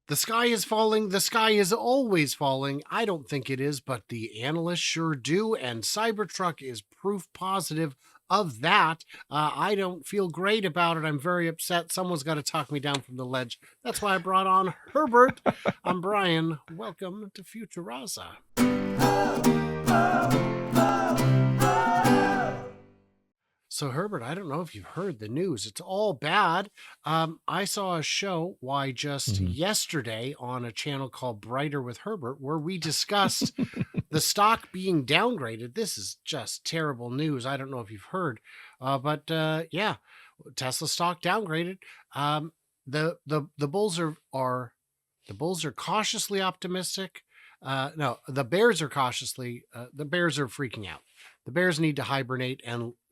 The sky is falling. The sky is always falling. I don't think it is, but the analysts sure do. And Cybertruck is proof positive of that. I don't feel great about it. I'm very upset. Someone's got to talk me down from the ledge. That's why I brought on Herbert. I'm Brian. Welcome to Future Raza. So, Herbert, I don't know if you've heard the news. It's all bad. I saw a show, just Mhm. yesterday on a channel called Brighter with Herbert, where we discussed the stock being downgraded. This is just terrible news. I don't know if you've heard, but yeah, Tesla stock downgraded. The bulls are the bulls are cautiously optimistic. No, the bears are cautiously. The bears are freaking out. The bears need to hibernate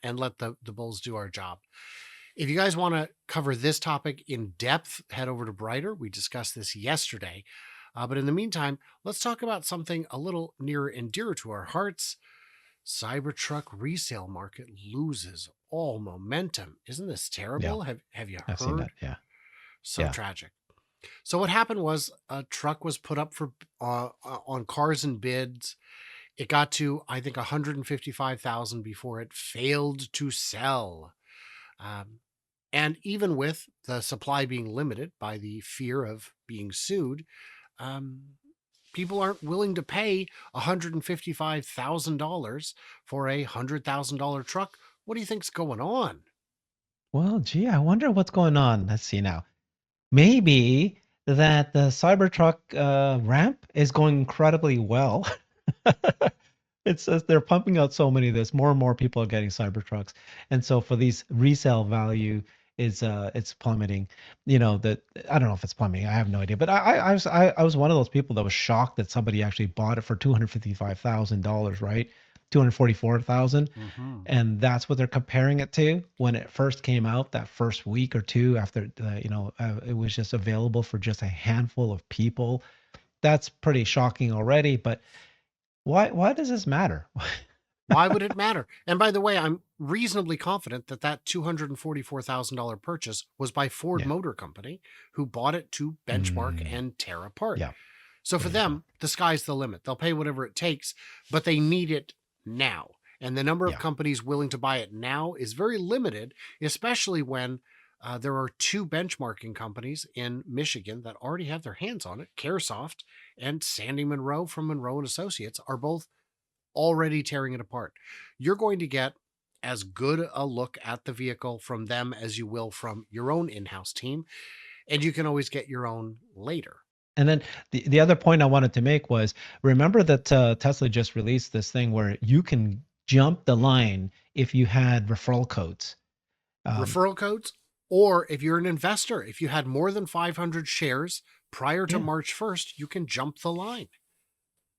and let the bulls do our job. If you guys want to cover this topic in depth, head over to Brighter. We discussed this yesterday. But in the meantime, let's talk about something a little nearer and dearer to our hearts. Cybertruck resale market loses all momentum. Isn't this Yeah, terrible? Have you I've seen that. heard? Yeah. So Yeah. tragic. So what happened was a truck was put up for on Cars and Bids. It got to, I think, 155,000 before it failed to sell. Um, and even with the supply being limited by the fear of being sued, um, people aren't willing to pay $155,000 for a $100,000 truck. What do you think's going on? Well, gee, I wonder what's going on. Let's see now. Maybe that the Cybertruck ramp is going incredibly well. It says they're pumping out so many of this. More and more people are getting Cybertrucks, and so for these resale value is it's plummeting. That I don't know if it's plummeting. I have no idea. But I was one of those people that was shocked that somebody actually bought it for $255,000, right? 244,000. Mm-hmm. And that's what they're comparing it to when it first came out, that first week or two after it was just available for just a handful of people. That's pretty shocking already. But why does this matter? Why would it matter? And by the way, I'm reasonably confident that that $244,000 purchase was by Ford Yeah. Motor Company, who bought it to benchmark Mm, and tear apart. yeah. So for There you go. them, the sky's the limit. They'll pay whatever it takes, but they need it now. And the number of Yeah. companies willing to buy it now is very limited, especially when there are two benchmarking companies in Michigan that already have their hands on it. Caresoft and Sandy Monroe from Monroe and Associates are both already tearing it apart. You're going to get as good a look at the vehicle from them as you will from your own in-house team, and you can always get your own later. And then the other point I wanted to make was, remember that Tesla just released this thing where you can jump the line if you had referral codes. Um, Referral codes, or if you're an investor, if you had more than 500 shares prior to yeah. March 1st, you can jump the line.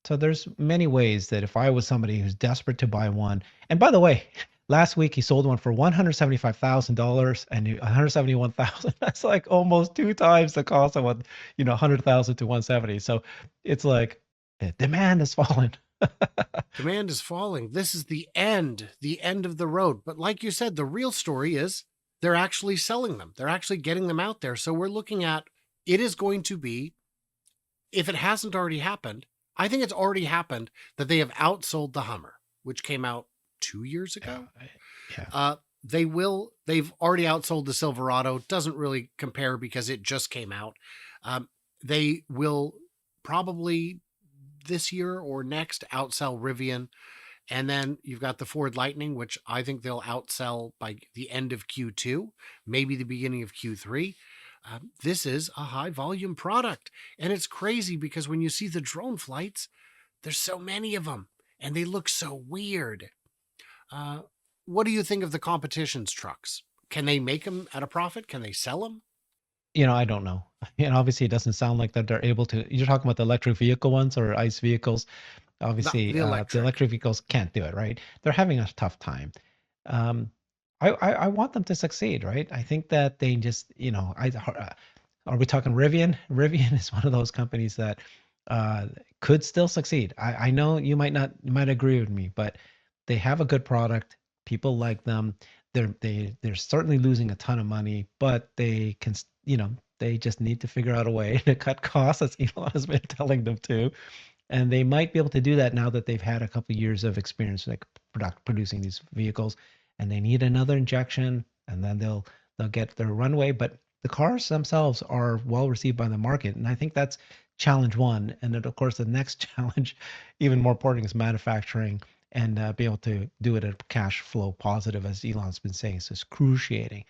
So there's many ways that if I was somebody who's desperate to buy one, and by the way, last week he sold one for $175,000 and 171,000. That's like almost two times the cost of 100,000 to 170. So it's like the demand has fallen. Demand is falling. This is the end of the road. But like you said, the real story is they're actually selling them. They're actually getting them out there. So we're looking at, it is going to be, if it hasn't already happened, I think it's already happened that they have outsold the Hummer, which came out 2 years Yeah, ago. yeah, They've already outsold the Silverado. Doesn't really compare because it just came out. They will probably this year or next outsell Rivian. And then you've got the Ford Lightning, which I think they'll outsell by the end of Q2, maybe the beginning of Q3. This is a high volume product. And it's crazy because when you see the drone flights, there's so many of them and they look so weird. Uh, what do you think of the competition's trucks? Can they make them at a profit? Can they sell them? I don't know. And obviously, it doesn't sound like that they're able to. You're talking about the electric vehicle ones or ICE vehicles. Obviously, The the electric. electric vehicles can't do it, right? They're having a tough time. Um, I want them to succeed, right? I think that they just, are we talking Rivian? Rivian is one of those companies that uh, could still succeed. I know you might agree with me, but they have a good product. People like them. They're certainly losing a ton of money, but they can, They just need to figure out a way to cut costs, as Elon has been telling them to. And they might be able to do that now that they've had a couple of years of experience like producing these vehicles, and they need another injection, and then they'll get their runway. But the cars themselves are well received by the market, and I think that's challenge one. And then, of course, the next challenge, even more important, is manufacturing and be able to do it at cash flow positive, as Elon's been saying. So excruciating.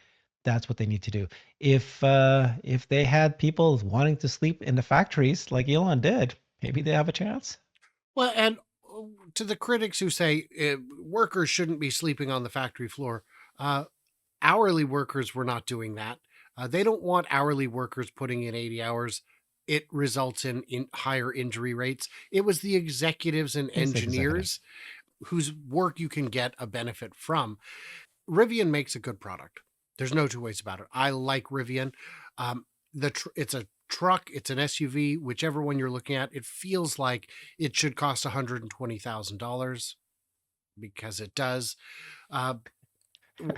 That's what they need to do. If they had people wanting to sleep in the factories like Elon did, maybe they have a chance. Well, and to the critics who say workers shouldn't be sleeping on the factory floor, hourly workers were not doing that. They don't want hourly workers putting in 80 hours. It results in higher injury rates. It was the executives and engineers whose work you can get a benefit from. Rivian makes a good product. There's no two ways about it. I like Rivian. It's a truck, it's an SUV, whichever one you're looking at. It feels like it should cost $120,000 because it does,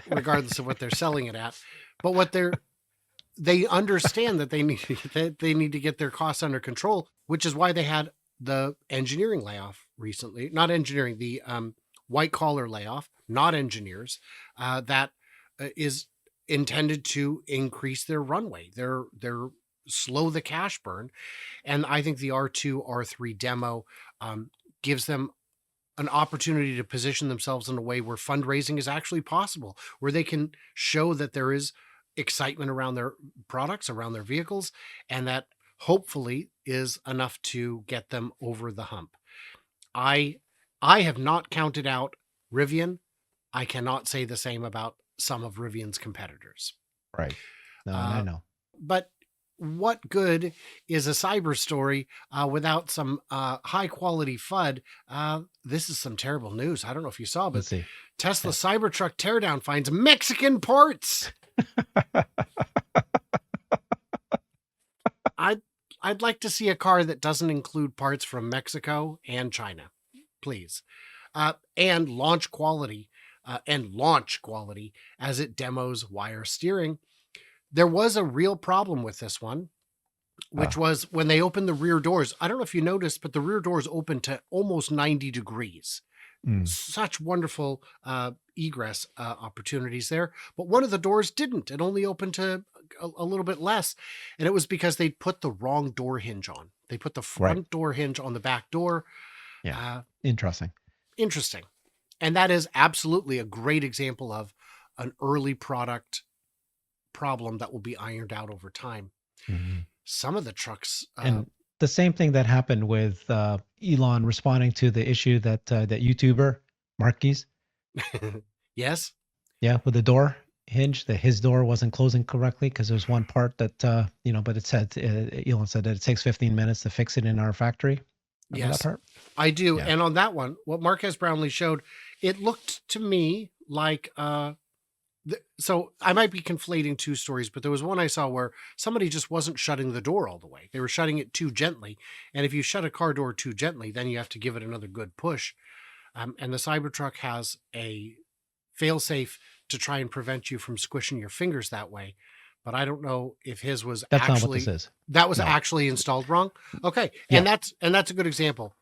regardless of what they're selling it at. But what they understand that they need to get their costs under control, which is why they had the engineering layoff recently. Not engineering, the white collar layoff, not engineers. That is intended to increase their runway. They're slow the cash burn. And I think the R2, R3 demo gives them an opportunity to position themselves in a way where fundraising is actually possible, where they can show that there is excitement around their products, around their vehicles, and that hopefully is enough to get them over the hump. I have not counted out Rivian. I cannot say the same about some of Rivian's competitors. Right. No, I know. But what good is a cyber story without some high quality FUD? This is some terrible news. I don't know if you saw, but Tesla Cybertruck teardown finds Mexican parts. I'd like to see a car that doesn't include parts from Mexico and China, please. And launch quality as it demos wire steering. There was a real problem with this one, which was when they opened the rear doors. I don't know if you noticed, but the rear doors opened to almost 90 degrees. Such wonderful egress opportunities there. But one of the doors didn't. It only opened to a little bit less. And it was because they put the wrong door hinge on. They put the front door hinge on the back door. Yeah. Interesting. And that is absolutely a great example of an early product problem that will be ironed out over time. Some of the trucks... and the same thing that happened with Elon responding to the issue that that YouTuber, Marquis. Yes? Yeah, with the door hinge, that his door wasn't closing correctly because there's one part that, but it said, Elon said that it takes 15 minutes to fix it in our factory. Remember yes, that part? I do. Yeah. And on that one, what Marques Brownlee showed, it looked to me like... so I might be conflating two stories, but there was one I saw where somebody just wasn't shutting the door all the way. They were shutting it too gently. And if you shut a car door too gently, then you have to give it another good push. And the Cybertruck has a fail-safe to try and prevent you from squishing your fingers that way. But I don't know if his was That's not what this is. That was actually installed wrong. Okay. Yeah. And that's a good example.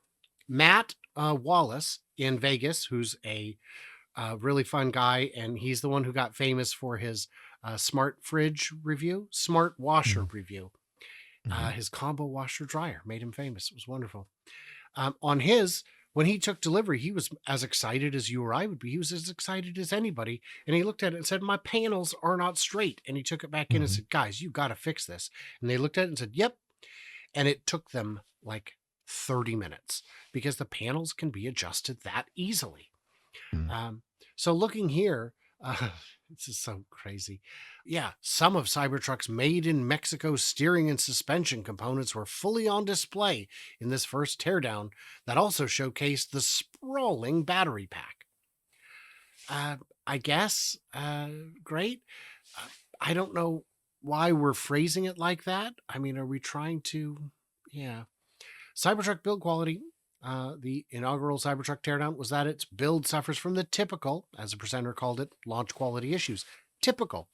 Matt Wallace in Vegas, who's a really fun guy, and he's the one who got famous for his smart fridge review, smart washer review. His combo washer dryer made him famous. It was wonderful. On his, when he took delivery, he was as excited as you or I would be. He was as excited as anybody. And he looked at it and said, "My panels are not straight." And he took it back in and said, "Guys, you got to fix this." And they looked at it and said, "Yep." And it took them like 30 minutes because the panels can be adjusted that easily. So looking here, this is so crazy. Yeah, some of Cybertruck's made in Mexico steering and suspension components were fully on display in this first teardown that also showcased the sprawling battery pack. I guess, great. I don't know why we're phrasing it like that. I mean, are we trying to... Yeah. Cybertruck build quality. The inaugural Cybertruck teardown was that its build suffers from the typical, as a presenter called it, launch quality issues. Typical.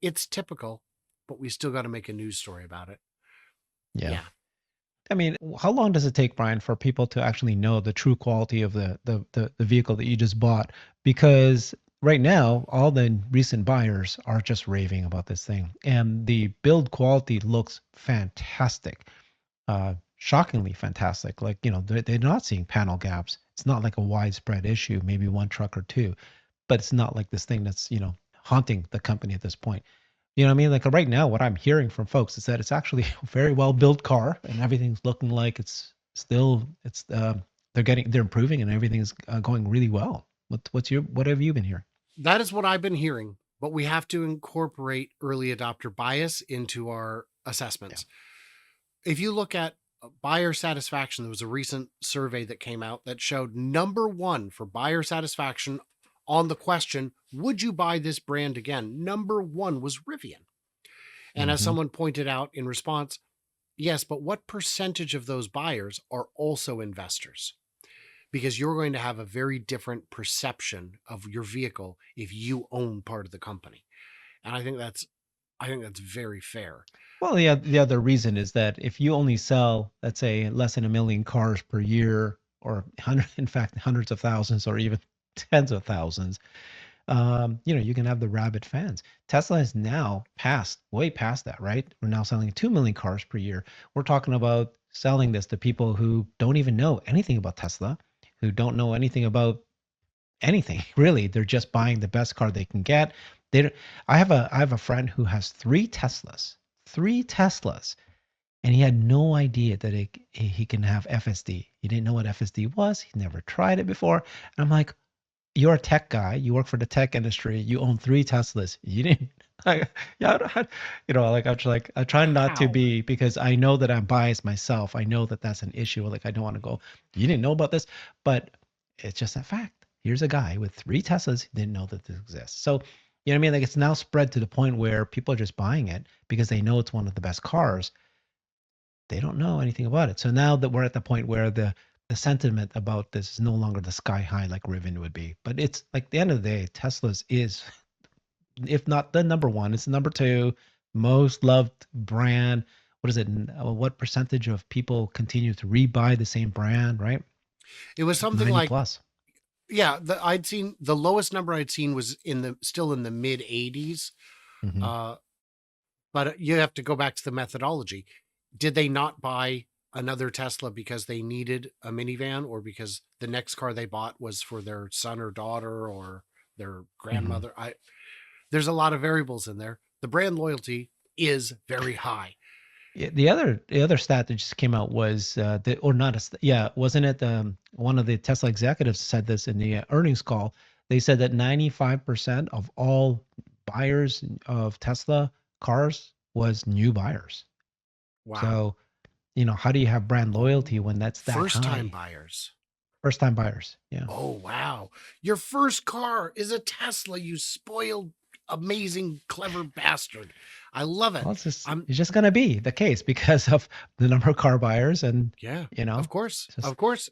It's typical. but we still got to make a news story about it. Yeah. Yeah. I mean, how long does it take, Brian, for people to actually know the true quality of the vehicle that you just bought? Because right now, all the recent buyers are just raving about this thing, and the build quality looks fantastic, shockingly fantastic. Like, they're not seeing panel gaps. It's not like a widespread issue, maybe one truck or two, but it's not like this thing that's haunting the company at this point. You know what I mean? Like right now, what I'm hearing from folks is that it's actually a very well built car, and everything's looking like they're improving, and everything's going really well. What have you been hearing? That is what I've been hearing, but we have to incorporate early adopter bias into our assessments. If you look at buyer satisfaction, there was a recent survey that came out that showed number one for buyer satisfaction on the question, would you buy this brand again? Number one was Rivian. And as someone pointed out in response, yes, but what percentage of those buyers are also investors? Because you're going to have a very different perception of your vehicle if you own part of the company. And I think that's very fair. Well, the other reason is that if you only sell, let's say, less than 1 million cars per year, or in fact, hundreds of thousands, or even tens of thousands, you can have the rabid fans. Tesla is now way past that, right? We're now selling 2 million cars per year. We're talking about selling this to people who don't even know anything about Tesla, who don't know anything about anything really. They're just buying the best car they can get. I have a friend who has three Teslas, and he had no idea that he can have FSD. He didn't know what FSD was. He never tried it before. And I'm like, you're a tech guy. You work for the tech industry. You own three Teslas. You didn't. I try not to be, because I know that I'm biased myself. I know that that's an issue. Like, I don't want to go, you didn't know about this, but it's just a fact. Here's a guy with three Teslas who didn't know that this exists. So, you know what I mean? Like, it's now spread to the point where people are just buying it because they know it's one of the best cars. They don't know anything about it. So now that we're at the point where the sentiment about this is no longer the sky high like Rivian would be. But it's like, at the end of the day, Tesla's is, if not the number one, it's the number two most loved brand. What is it? What percentage of people continue to rebuy the same brand, right? It was something 90 like plus. Yeah, I'd seen the lowest number I'd seen was still in the mid 80s. But you have to go back to the methodology. Did they not buy another Tesla because they needed a minivan, or because the next car they bought was for their son or daughter or their grandmother? There's a lot of variables in there. The brand loyalty is very high. Yeah, the other stat that just came out was wasn't it? One of the Tesla executives said this in the earnings call. They said that 95% of all buyers of Tesla cars was new buyers. Wow. So, how do you have brand loyalty when that's that First time high? buyers. First time buyers. Yeah. Oh, wow. Your first car is a Tesla, you spoiled, amazing, clever bastard. I love it. Well, it's just going to be the case because of the number of car buyers, and of course,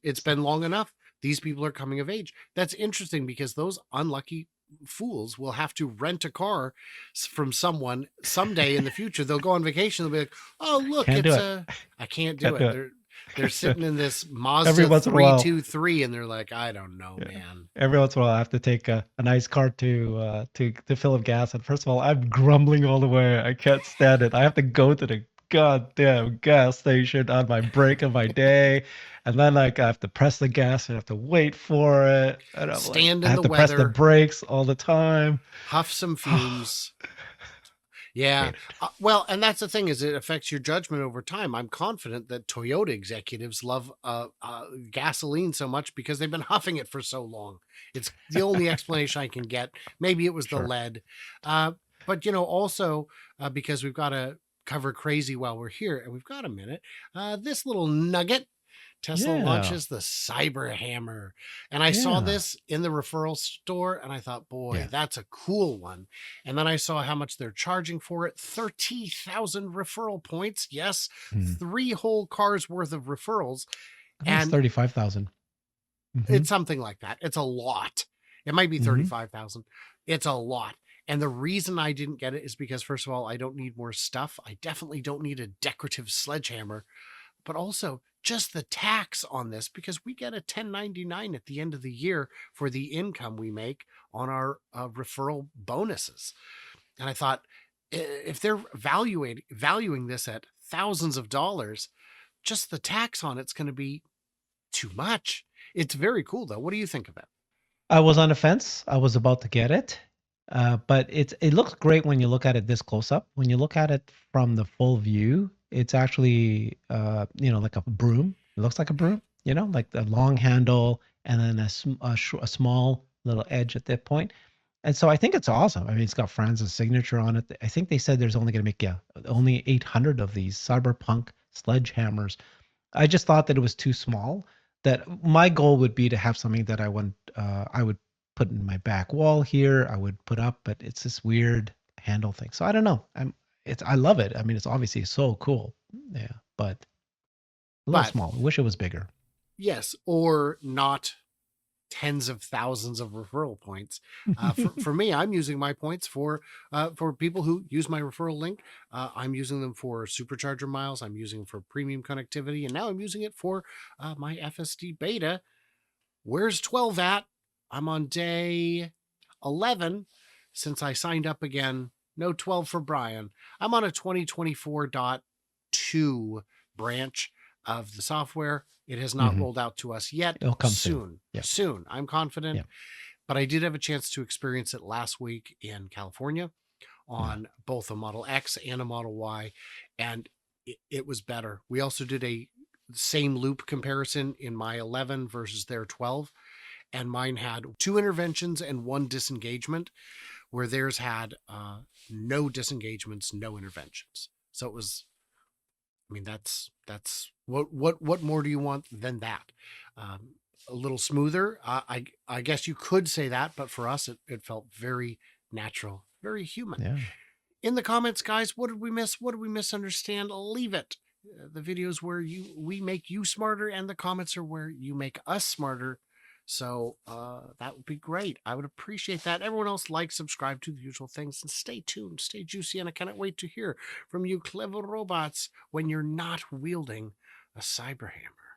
it's been long enough. These people are coming of age. That's interesting, because those unlucky fools will have to rent a car from someone someday in the future. They'll go on vacation. They'll be like, "Oh, look, I can't do it." They're sitting in this Mazda 323, and they're like, "I don't know, man." Every once in a while, I have to take a nice car to fill up gas. And first of all, I'm grumbling all the way. I can't stand it. I have to go to the goddamn gas station on my break of my day, and then I have to press the gas and I have to wait for it. And Stand in I have to press the brakes all the time. Huff some fumes. Yeah. Well, and that's the thing, is it affects your judgment over time. I'm confident that Toyota executives love gasoline so much because they've been huffing it for so long. It's the only explanation I can get. Maybe it was the lead. But, also because we've got to cover crazy while we're here, and we've got a minute, this little nugget. Tesla launches the CyberHammer. And I saw this in the referral store, and I thought, boy, that's a cool one. And then I saw how much they're charging for it. 30,000 referral points. Yes. 3 whole cars worth of referrals. And 35,000. It's something like that. It's a lot. It might be 35,000. It's a lot. And the reason I didn't get it is because, first of all, I don't need more stuff. I definitely don't need a decorative sledgehammer, but also just the tax on this, because we get a 1099 at the end of the year for the income we make on our referral bonuses. And I thought, if they're valuing this at thousands of dollars, just the tax on it's going to be too much. It's very cool, though. What do you think of it? I was on the fence. I was about to get it, but it looks great when you look at it this close up. When you look at it from the full view, it's actually like a broom. It looks like a broom, like the long handle and then a small little edge at that point. And so I think it's awesome. I mean, it's got Franz's signature on it. I think they said there's only going to make only 800 of these cyberpunk sledgehammers. I just thought that it was too small. That my goal would be to have something that I would put in my back wall here. I would put up, but it's this weird handle thing. So I don't know. I love it. I mean, it's obviously so cool. Yeah, but a little But small. I wish it was bigger. yes, or not tens of thousands of referral points. For me, I'm using my points for people who use my referral link. I'm using them for supercharger miles. I'm using them for premium connectivity, and now I'm using it for my FSD beta. Where's 12 at? I'm on day 11 since I signed up again. No 12 for Brian. I'm on a 2024.2 branch of the software. It has not rolled out to us yet. It'll come soon. Yep. Soon. I'm confident. Yep. But I did have a chance to experience it last week in California on both a Model X and a Model Y, and it was better. We also did a same loop comparison in my 11 versus their 12, and mine had 2 interventions and 1 disengagement, where theirs had no disengagements, no interventions. So it was, I mean, that's what more do you want than that? A little smoother. I guess you could say that, but for us, it felt very natural, very human. Yeah. In the comments, guys, what did we miss? What did we misunderstand? Leave it. The videos where we make you smarter, and the comments are where you make us smarter. So that would be great. I would appreciate that. Everyone else, like, subscribe, to the usual things, and stay tuned, stay juicy, and I cannot wait to hear from you clever robots when you're not wielding a cyberhammer.